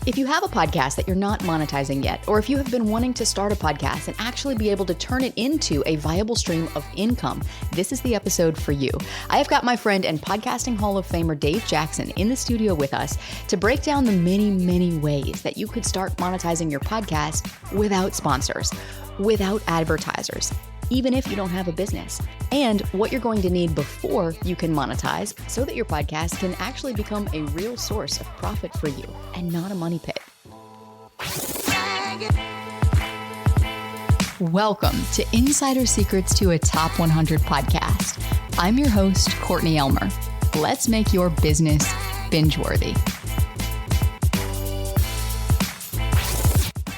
If you have a podcast that you're not monetizing yet, or if you have been wanting to start a podcast and actually be able to turn it into a viable stream of income, this is the episode for you. I have got my friend and Podcasting Hall of Famer Dave Jackson in the studio with us to break down the many, many ways that you could start monetizing your podcast without sponsors, without advertisers, even if you don't have a business, and what you're going to need before you can monetize so that your podcast can actually become a real source of profit for you and not a money pit. Welcome to Insider Secrets to a Top 100 podcast. I'm your host, Courtney Elmer. Let's make your business binge-worthy.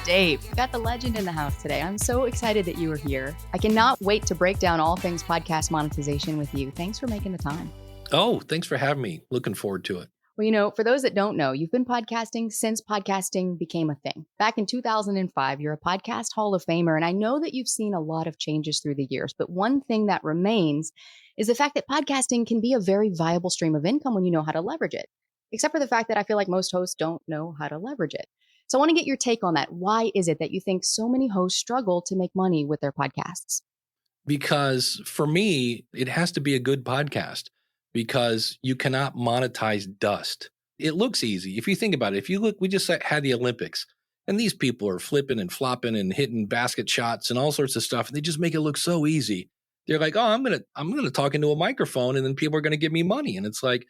Dave, we got the legend in the house today. I'm so excited that you are here. I cannot wait to break down all things podcast monetization with you. Thanks for making the time. Oh, thanks for having me. Looking forward to it. Well, for those that don't know, you've been podcasting since podcasting became a thing. Back in 2005, you're a podcast Hall of Famer, and I know that you've seen a lot of changes through the years, but one thing that remains is the fact that podcasting can be a very viable stream of income when you know how to leverage it, except for the fact that I feel like most hosts don't know how to leverage it. So I want to get your take on that. Why is it that you think so many hosts struggle to make money with their podcasts? Because for me, it has to be a good podcast because you cannot monetize dust. It looks easy. If you think about it, if you look, we just had the Olympics and these people are flipping and flopping and hitting basket shots and all sorts of stuff. And they just make it look so easy. They're like, oh, I'm going to talk into a microphone and then people are going to give me money. And it's like,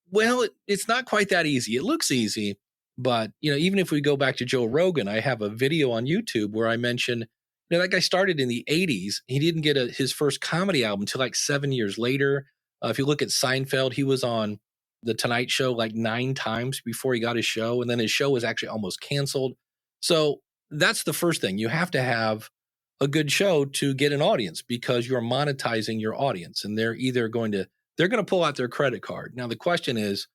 well, it's not quite that easy. It looks easy. But, even if we go back to Joe Rogan, I have a video on YouTube where I mention, that guy started in the 80s. He didn't get his first comedy album until like 7 years later. If you look at Seinfeld, he was on The Tonight Show like 9 times before he got his show. And then his show was actually almost canceled. So that's the first thing. You have to have a good show to get an audience because you're monetizing your audience. And they're going to pull out their credit card. Now, the question is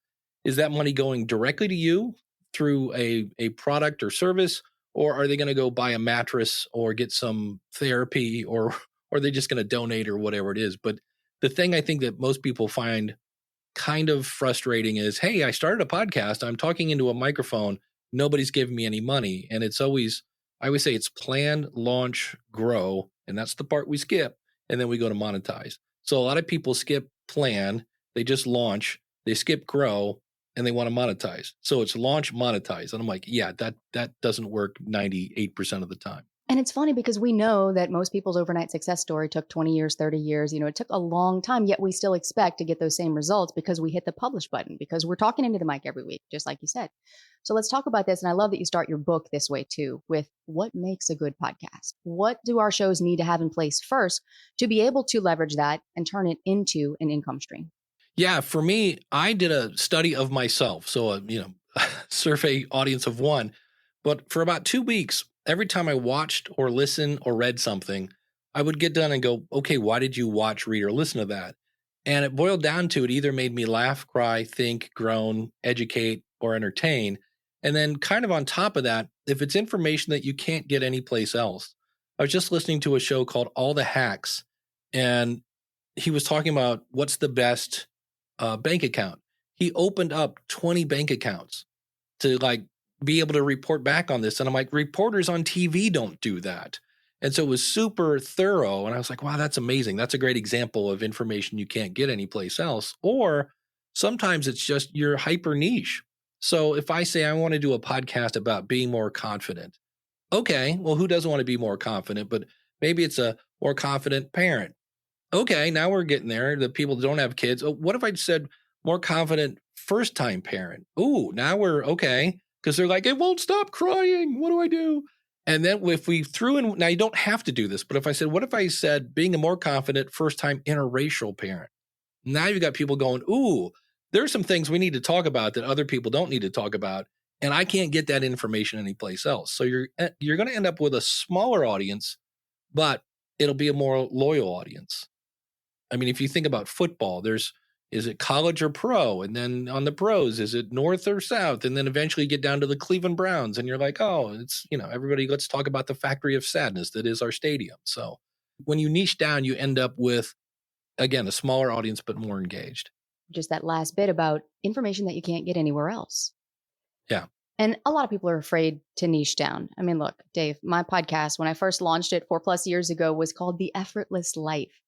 that money going directly to you through a product or service, or are they going to go buy a mattress or get some therapy, or are they just going to donate or whatever it is? But the thing I think that most people find kind of frustrating is, hey, I started a podcast. I'm talking into a microphone. Nobody's giving me any money. And I always say it's plan, launch, grow. And that's the part we skip. And then we go to monetize. So a lot of people skip plan. They just launch, they skip grow, and they want to monetize. So it's launch, monetize. And I'm like, yeah, that doesn't work 98% of the time. And it's funny because we know that most people's overnight success story took 20 years, 30 years. It took a long time, yet we still expect to get those same results because we hit the publish button, because we're talking into the mic every week, just like you said. So let's talk about this. And I love that you start your book this way too, with what makes a good podcast. What do our shows need to have in place first to be able to leverage that and turn it into an income stream? Yeah, for me, I did a study of myself. So, survey audience of one. But for about 2 weeks, every time I watched or listened or read something, I would get done and go, okay, why did you watch, read, or listen to that? And it boiled down to it either made me laugh, cry, think, groan, educate, or entertain. And then kind of on top of that, if it's information that you can't get anyplace else. I was just listening to a show called All the Hacks, and he was talking about what's the best bank account. He opened up 20 bank accounts to be able to report back on this. And I'm like, reporters on TV don't do that. And so it was super thorough. And I was like, wow, that's amazing. That's a great example of information you can't get anyplace else. Or sometimes it's just you're hyper niche. So if I say I want to do a podcast about being more confident, okay, well, who doesn't want to be more confident? But maybe it's a more confident parent. Okay, now we're getting there. The people that don't have kids. Oh, what if I said more confident first-time parent? Ooh, now we're okay. Because they're like, it won't stop crying. What do I do? And then if we threw in, now you don't have to do this, but if I said, what if I said being a more confident first-time interracial parent? Now you've got people going, ooh, there's some things we need to talk about that other people don't need to talk about. And I can't get that information anyplace else. So you're going to end up with a smaller audience, but it'll be a more loyal audience. I mean, if you think about football, is it college or pro? And then on the pros, is it north or south? And then eventually you get down to the Cleveland Browns and you're like, oh, it's, everybody, let's talk about the factory of sadness that is our stadium. So when you niche down, you end up with, again, a smaller audience, but more engaged. Just that last bit about information that you can't get anywhere else. Yeah. And a lot of people are afraid to niche down. I mean, look, Dave, my podcast, when I first launched it 4+ years ago, was called The Effortless Life.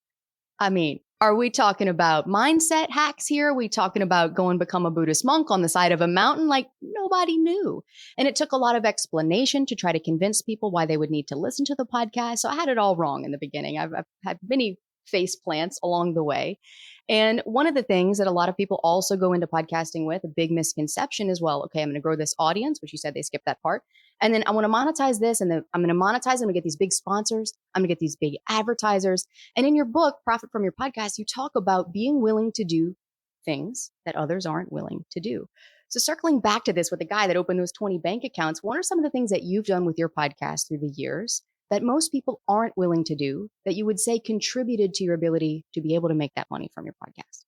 I mean, are we talking about mindset hacks here? Are we talking about go and become a Buddhist monk on the side of a mountain? Like nobody knew. And it took a lot of explanation to try to convince people why they would need to listen to the podcast. So I had it all wrong in the beginning. I've had many face plants along the way. And one of the things that a lot of people also go into podcasting with, a big misconception as well. Okay, I'm going to grow this audience, which you said they skipped that part. And then I want to monetize this, and then I'm going to monetize, I'm going to get these big sponsors. I'm going to get these big advertisers. And in your book, Profit from Your Podcast, you talk about being willing to do things that others aren't willing to do. So circling back to this with the guy that opened those 20 bank accounts, what are some of the things that you've done with your podcast through the years that most people aren't willing to do that you would say contributed to your ability to be able to make that money from your podcast?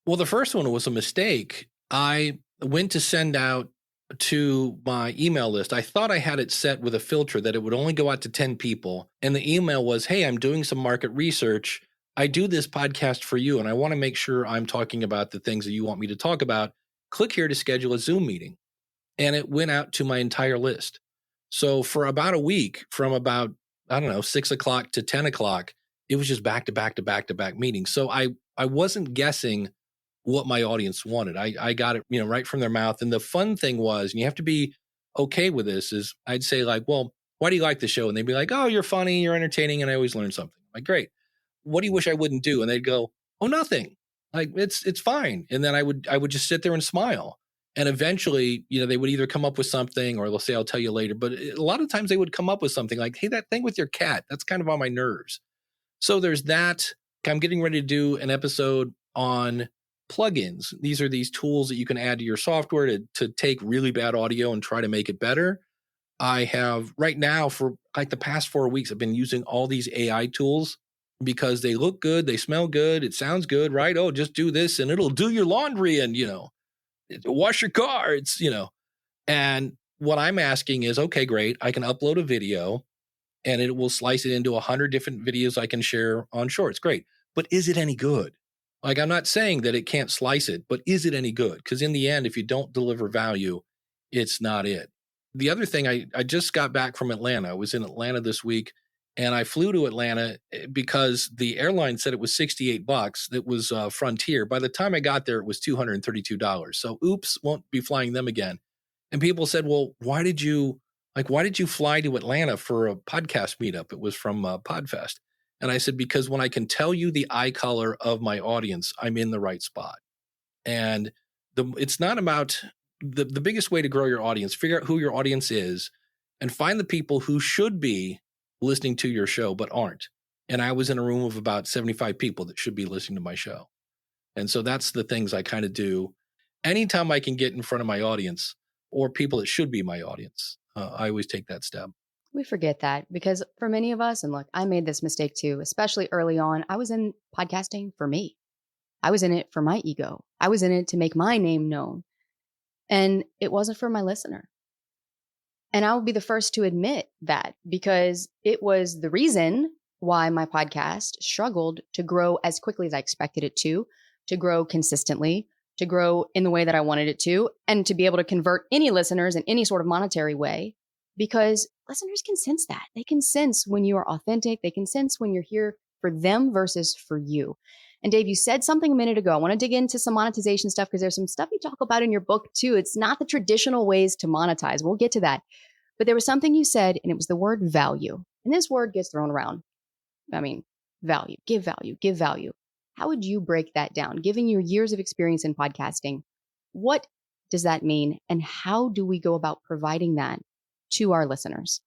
Well, the first one was a mistake. I went to send out to my email list. I thought I had it set with a filter that it would only go out to 10 people. And the email was, hey, I'm doing some market research. I do this podcast for you, and I want to make sure I'm talking about the things that you want me to talk about. Click here to schedule a Zoom meeting. And it went out to my entire list. So for about a week, from about, 6 o'clock to 10 o'clock, it was just back to back to back to back meetings. So I wasn't guessing what my audience wanted. I got it, right from their mouth. And the fun thing was, and you have to be okay with this, is I'd say like, well, why do you like the show? And they'd be like, oh, you're funny, you're entertaining, and I always learn something. I'm like, great. What do you wish I wouldn't do? And they'd go, oh, nothing. Like it's fine. And then I would just sit there and smile. And eventually, they would either come up with something or they'll say, I'll tell you later. But a lot of times they would come up with something like, hey, that thing with your cat, that's kind of on my nerves. So there's that. I'm getting ready to do an episode on plugins. These are these tools that you can add to your software to take really bad audio and try to make it better. I have right now for like the past 4 weeks, I've been using all these AI tools because they look good. They smell good. It sounds good, right? Oh, just do this and it'll do your laundry and, wash your car. And what I'm asking is, okay, great. I can upload a video and it will slice it into 100 different videos I can share on Shorts. Great. But is it any good? Like, I'm not saying that it can't slice it, but is it any good? Because in the end, if you don't deliver value, it's not it. The other thing, I just got back from Atlanta. I was in Atlanta this week and I flew to Atlanta because the airline said it was $68. It was Frontier. By the time I got there, it was $232. So oops, won't be flying them again. And people said, well, why did you fly to Atlanta for a podcast meetup? It was from Podfest. And I said, because when I can tell you the eye color of my audience, I'm in the right spot. And it's not about the biggest way to grow your audience, figure out who your audience is and find the people who should be listening to your show, but aren't. And I was in a room of about 75 people that should be listening to my show. And so that's the things I kind of do. Anytime I can get in front of my audience or people that should be my audience, I always take that step. We forget that because for many of us, and look, I made this mistake too, especially early on. I was in podcasting for me. I was in it for my ego. I was in it to make my name known. And it wasn't for my listener. And I will be the first to admit that because it was the reason why my podcast struggled to grow as quickly as I expected it to grow consistently, to grow in the way that I wanted it to, and to be able to convert any listeners in any sort of monetary way, because listeners can sense that. They can sense when you are authentic. They can sense when you're here for them versus for you. And Dave, you said something a minute ago. I want to dig into some monetization stuff because there's some stuff you talk about in your book too. It's not the traditional ways to monetize. We'll get to that. But there was something you said, and it was the word value. And this word gets thrown around. I mean, value, give value, give value. How would you break that down? Given your years of experience in podcasting, what does that mean? And how do we go about providing that to our listeners?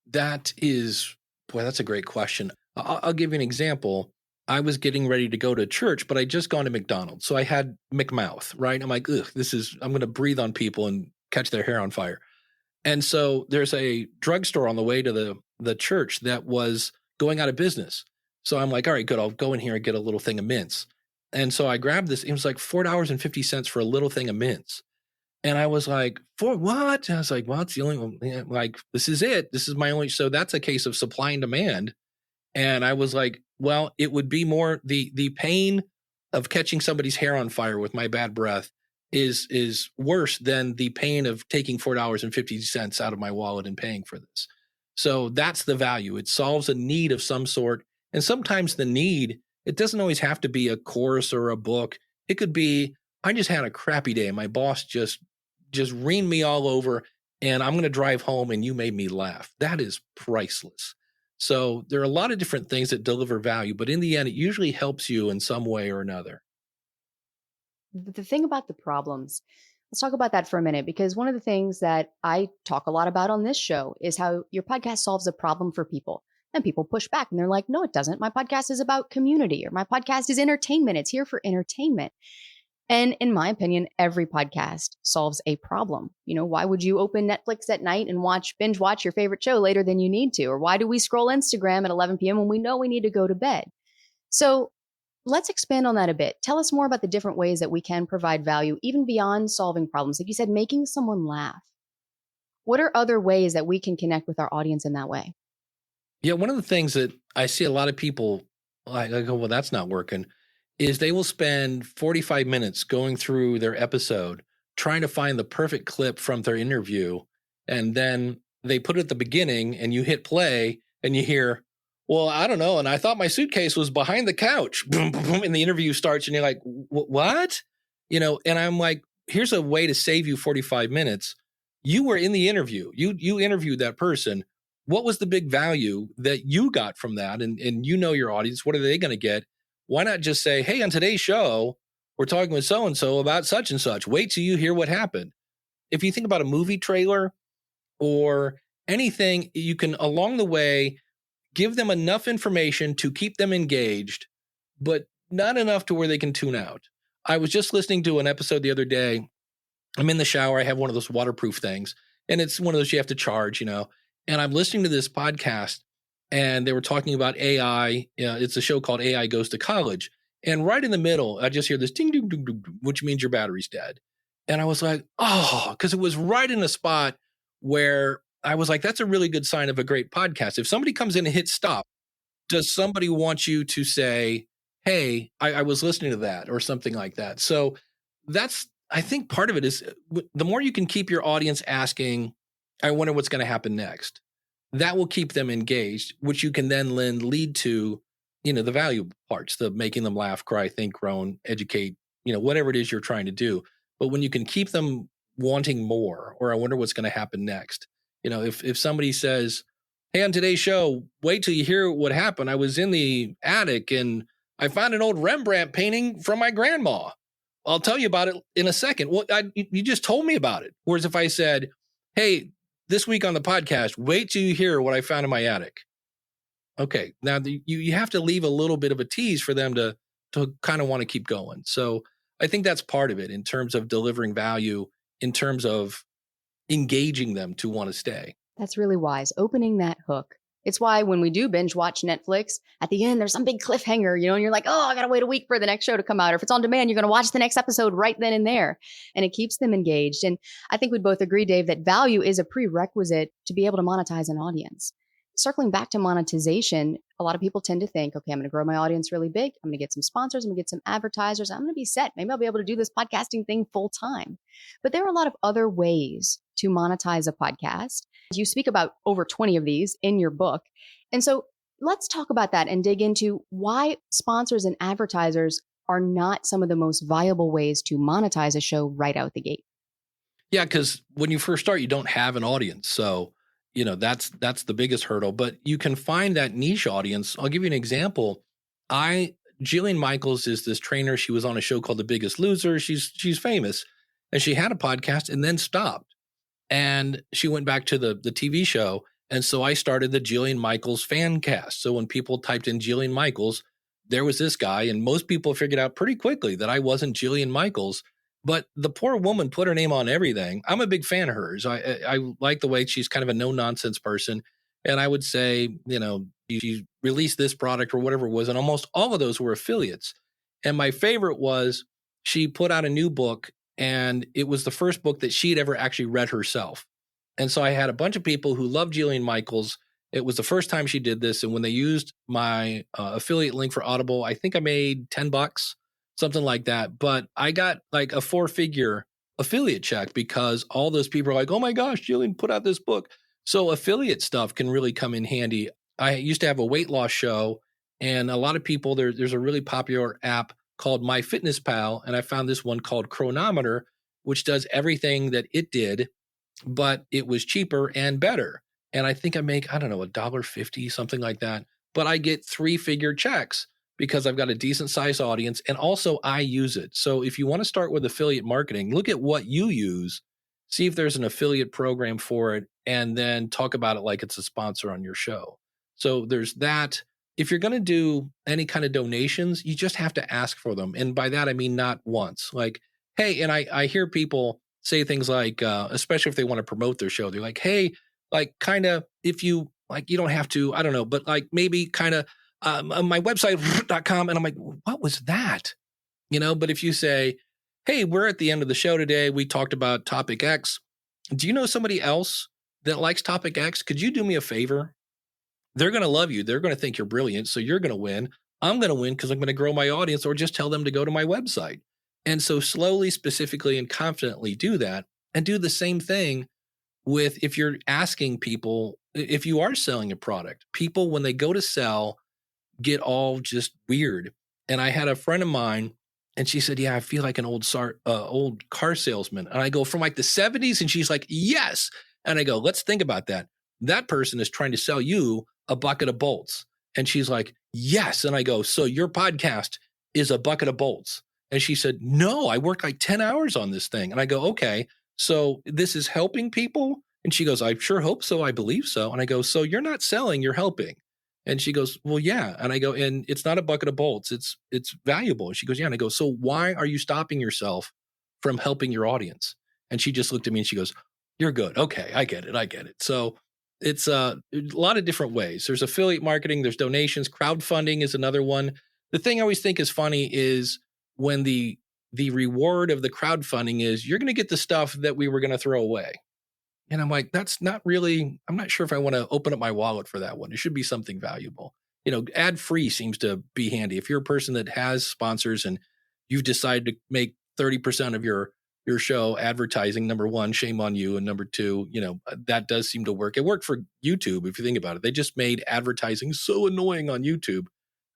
That's a great question. I'll give you an example. I was getting ready to go to church, but I just gone to McDonald's. So I had McMouth, right? I'm like, I'm going to breathe on people and catch their hair on fire. And so there's a drugstore on the way to the church that was going out of business. So I'm like, all right, good. I'll go in here and get a little thing of mints. And so I grabbed this. It was like $4.50 for a little thing of mints. And I was like, for what? And I was like, well, it's the only one. Like, this is it. This is my only. So that's a case of supply and demand. And I was like, well, it would be more the pain of catching somebody's hair on fire with my bad breath is worse than the pain of taking $4.50 out of my wallet and paying for this. So that's the value. It solves a need of some sort. And sometimes the need, it doesn't always have to be a course or a book. It could be, I just had a crappy day. My boss just reamed me all over, and I'm going to drive home and you made me laugh. That is priceless. So there are a lot of different things that deliver value, but in the end, it usually helps you in some way or another. The thing about the problems, let's talk about that for a minute, because one of the things that I talk a lot about on this show is how your podcast solves a problem for people. And people push back and they're like, no, it doesn't. My podcast is about community, or my podcast is entertainment. It's here for entertainment. And in my opinion, every podcast solves a problem. Why would you open Netflix at night and binge watch your favorite show later than you need to? Or why do we scroll Instagram at 11 p.m. when we know we need to go to bed? So let's expand on that a bit. Tell us more about the different ways that we can provide value, even beyond solving problems. Like you said, making someone laugh. What are other ways that we can connect with our audience in that way? Yeah, one of the things that I see a lot of people, I go, well, that's not working, is they will spend 45 minutes going through their episode, trying to find the perfect clip from their interview. And then they put it at the beginning and you hit play and you hear, well, I don't know. And I thought my suitcase was behind the couch. Boom, boom, boom, and the interview starts and you're like, what? And I'm like, here's a way to save you 45 minutes. You were in the interview. You interviewed that person. What was the big value that you got from that? And your audience, what are they going to get? Why not just say, hey, on today's show, we're talking with so-and-so about such and such. Wait till you hear what happened. If you think about a movie trailer or anything, you can, along the way, give them enough information to keep them engaged, but not enough to where they can tune out. I was just listening to an episode the other day. I'm in the shower. I have one of those waterproof things, and it's one of those you have to charge, and I'm listening to this podcast, and they were talking about AI. It's a show called AI Goes to College. And right in the middle, I just hear this ding, ding, ding, ding, ding, which means your battery's dead. And I was like, oh, because it was right in a spot where I was like, that's a really good sign of a great podcast. If somebody comes in and hits stop, does somebody want you to say, hey, I was listening to that or something like that? So I think part of it is the more you can keep your audience asking, I wonder what's going to happen next. That will keep them engaged, which you can then lead to, the value parts, the making them laugh, cry, think, groan, educate, whatever it is you're trying to do. But when you can keep them wanting more, or I wonder what's going to happen next. If somebody says, hey, on today's show, wait till you hear what happened. I was in the attic and I found an old Rembrandt painting from my grandma. I'll tell you about it in a second. Well, you just told me about it. Whereas if I said, hey, this week on the podcast, wait till you hear what I found in my attic. Okay, now you have to leave a little bit of a tease for them to kind of want to keep going. So I think that's part of it in terms of delivering value, in terms of engaging them to want to stay. That's really wise. Opening that hook. It's why when we do binge watch Netflix, at the end, there's some big cliffhanger, and you're like, oh, I got to wait a week for the next show to come out. Or if it's on demand, you're going to watch the next episode right then and there. And it keeps them engaged. And I think we'd both agree, Dave, that value is a prerequisite to be able to monetize an audience. Circling back to monetization, a lot of people tend to think, okay, I'm going to grow my audience really big. I'm going to get some sponsors. I'm going to get some advertisers. I'm going to be set. Maybe I'll be able to do this podcasting thing full time. But there are a lot of other ways to monetize a podcast. You speak about over 20 of these in your book. And so let's talk about that and dig into why sponsors and advertisers are not some of the most viable ways to monetize a show right out the gate. Yeah, because when you first start, you don't have an audience. So, that's the biggest hurdle. But you can find that niche audience. I'll give you an example. Jillian Michaels is this trainer. She was on a show called The Biggest Loser. She's famous. And she had a podcast and then stopped. And she went back to the TV show. And so I started the Jillian Michaels fan cast. So when people typed in Jillian Michaels, there was this guy. And most people figured out pretty quickly that I wasn't Jillian Michaels. But the poor woman put her name on everything. I'm a big fan of hers. I like the way she's kind of a no-nonsense person. And I would say, she released this product or whatever it was. And almost all of those were affiliates. And my favorite was she put out a new book. And it was the first book that she'd ever actually read herself. And so I had a bunch of people who loved Jillian Michaels. It was the first time she did this. And when they used my affiliate link for Audible, I think I made $10. something like that. But I got like a 4-figure affiliate check because all those people are like, oh my gosh, Jillian put out this book. So affiliate stuff can really come in handy. I used to have a weight loss show, and a lot of people, there's a really popular app called MyFitnessPal, and I found this one called Chronometer, which does everything that it did, but it was cheaper and better. And I think I make, I don't know, $1.50, something like that. But I get 3-figure checks because I've got a decent size audience, and also I use it. So if you want to start with affiliate marketing, look at what you use, see if there's an affiliate program for it, and then talk about it like it's a sponsor on your show. So there's that. If you're going to do any kind of donations, you just have to ask for them. And by that, I mean not once. Like, hey, and I hear people say things like, especially if they want to promote their show, they're like, hey, like kind of, if you like, you don't have to, I don't know, but like maybe kind of my website.com. And I'm like, what was that? But if you say, hey, we're at the end of the show today, we talked about topic X. Do you know somebody else that likes topic X? Could you do me a favor? They're going to love you. They're going to think you're brilliant. So you're going to win. I'm going to win because I'm going to grow my audience, or just tell them to go to my website. And so slowly, specifically, and confidently do that, and do the same thing with, if you're asking people, if you are selling a product, people, when they go to sell, get all just weird. And I had a friend of mine, and she said, yeah, I feel like an old car salesman. And I go, from like the 70s? And she's like, yes. And I go, let's think about that. That person is trying to sell you a bucket of bolts. And she's like, yes. And I go, so your podcast is a bucket of bolts? And she said, no, I worked like 10 hours on this thing. And I go, okay, so this is helping people? And she goes, I sure hope so. I believe so. And I go, so you're not selling, you're helping. And she goes, well, yeah. And I go, and it's not a bucket of bolts. It's valuable. And she goes, yeah. And I go, so why are you stopping yourself from helping your audience? And she just looked at me and she goes, you're good. Okay, I get it. So it's a lot of different ways. There's affiliate marketing, there's donations, crowdfunding is another one. The thing I always think is funny is when the reward of the crowdfunding is, you're going to get the stuff that we were going to throw away. And I'm like, that's not really, I'm not sure if I want to open up my wallet for that one. It should be something valuable. Ad free seems to be handy. If you're a person that has sponsors and you've decided to make 30% of your show advertising, number one, shame on you. And number two, that does seem to work. It worked for YouTube. If you think about it, they just made advertising so annoying on YouTube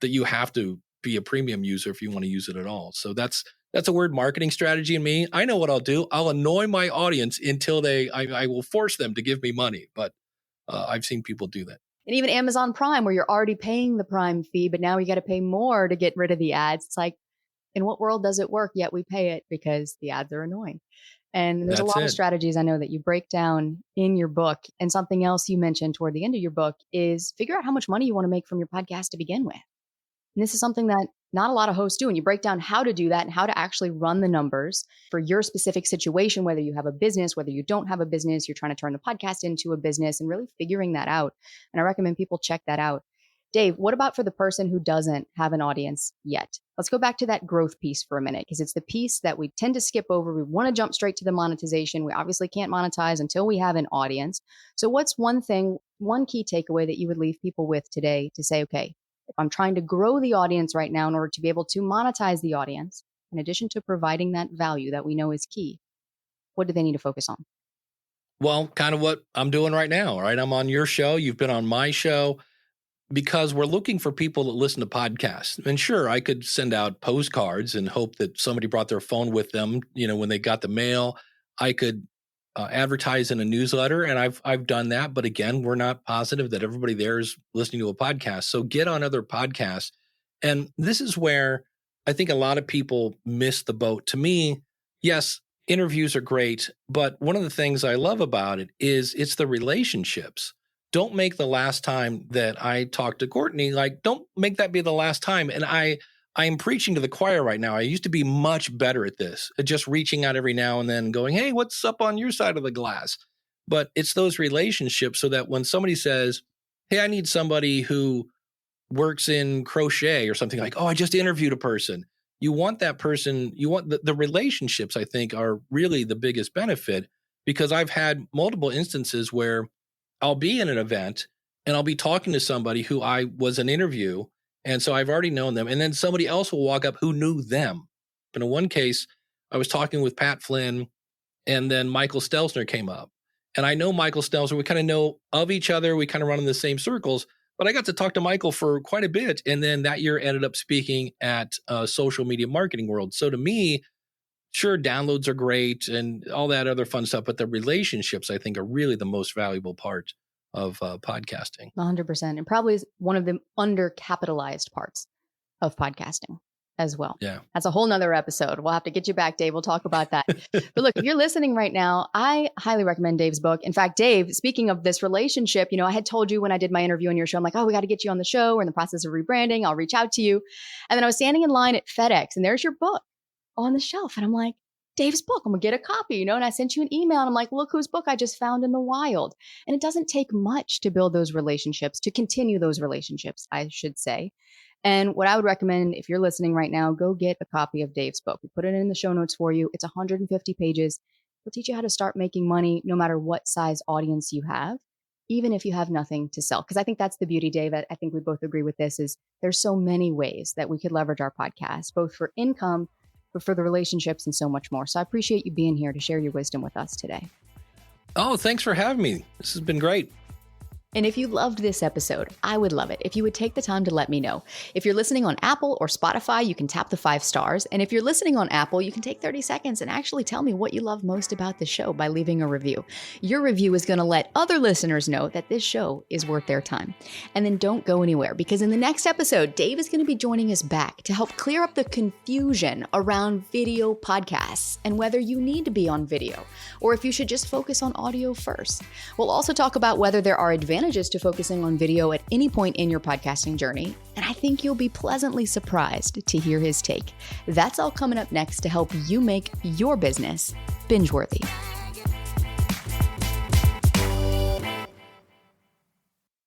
that you have to be a premium user if you want to use it at all. So that's a word marketing strategy in me. I know what I'll do. I'll annoy my audience until I will force them to give me money. But I've seen people do that. And even Amazon Prime, where you're already paying the Prime fee, but now you got to pay more to get rid of the ads. It's like, in what world does it work? Yet we pay it because the ads are annoying. And there's a lot of strategies I know that you break down in your book. And something else you mentioned toward the end of your book is figure out how much money you want to make from your podcast to begin with. And this is something that not a lot of hosts do. And you break down how to do that and how to actually run the numbers for your specific situation, whether you have a business, whether you don't have a business, you're trying to turn the podcast into a business, and really figuring that out. And I recommend people check that out. Dave, what about for the person who doesn't have an audience yet? Let's go back to that growth piece for a minute, because it's the piece that we tend to skip over. We want to jump straight to the monetization. We obviously can't monetize until we have an audience. So what's one key takeaway that you would leave people with today to say, okay, if I'm trying to grow the audience right now in order to be able to monetize the audience, in addition to providing that value that we know is key, what do they need to focus on? Well, kind of what I'm doing right now, right? I'm on your show. You've been on my show. Because we're looking for people that listen to podcasts. And sure, I could send out postcards and hope that somebody brought their phone with them, when they got the mail. I could advertise in a newsletter, and I've done that. But again, we're not positive that everybody there is listening to a podcast. So get on other podcasts. And this is where I think a lot of people miss the boat. To me, yes, interviews are great. But one of the things I love about it is it's the relationships. Don't make the last time that I talked to Courtney, don't make that be the last time. And I am preaching to the choir right now. I used to be much better at this, at just reaching out every now and then going, hey, what's up on your side of the glass? But it's those relationships, so that when somebody says, hey, I need somebody who works in crochet or something, like, oh, I just interviewed a person. You want that person, you want the relationships, I think, are really the biggest benefit, because I've had multiple instances where I'll be in an event and I'll be talking to somebody who I was an interview. And so I've already known them. And then somebody else will walk up who knew them. And in one case, I was talking with Pat Flynn, and then Michael Stelzner came up. And I know Michael Stelzner, we kind of know of each other. We kind of run in the same circles, but I got to talk to Michael for quite a bit. And then that year ended up speaking at Social Media Marketing World. So to me, sure, downloads are great and all that other fun stuff, but the relationships, I think, are really the most valuable part of podcasting. 100%. And probably is one of the undercapitalized parts of podcasting as well. Yeah. That's a whole nother episode. We'll have to get you back, Dave. We'll talk about that. But look, if you're listening right now, I highly recommend Dave's book. In fact, Dave, speaking of this relationship, I had told you when I did my interview on your show, I'm like, oh, we got to get you on the show. We're in the process of rebranding. I'll reach out to you. And then I was standing in line at FedEx and there's your book on the shelf. And I'm like, Dave's book, I'm gonna get a copy, and I sent you an email and I'm like, look whose book I just found in the wild. And it doesn't take much to build those relationships, to continue those relationships, I should say. And what I would recommend, if you're listening right now, go get a copy of Dave's book. We put it in the show notes for you. It's 150 pages. It'll teach you how to start making money no matter what size audience you have, even if you have nothing to sell. Because I think that's the beauty, Dave. I think we both agree with this, is there's so many ways that we could leverage our podcast, both for income, but for the relationships and so much more. So I appreciate you being here to share your wisdom with us today. Oh, thanks for having me. This has been great. And if you loved this episode, I would love it if you would take the time to let me know. If you're listening on Apple or Spotify, you can tap the 5 stars. And if you're listening on Apple, you can take 30 seconds and actually tell me what you love most about the show by leaving a review. Your review is going to let other listeners know that this show is worth their time. And then don't go anywhere, because in the next episode, Dave is going to be joining us back to help clear up the confusion around video podcasts and whether you need to be on video or if you should just focus on audio first. We'll also talk about whether there are advantages to focusing on video at any point in your podcasting journey, and I think you'll be pleasantly surprised to hear his take. That's all coming up next to help you make your business binge-worthy.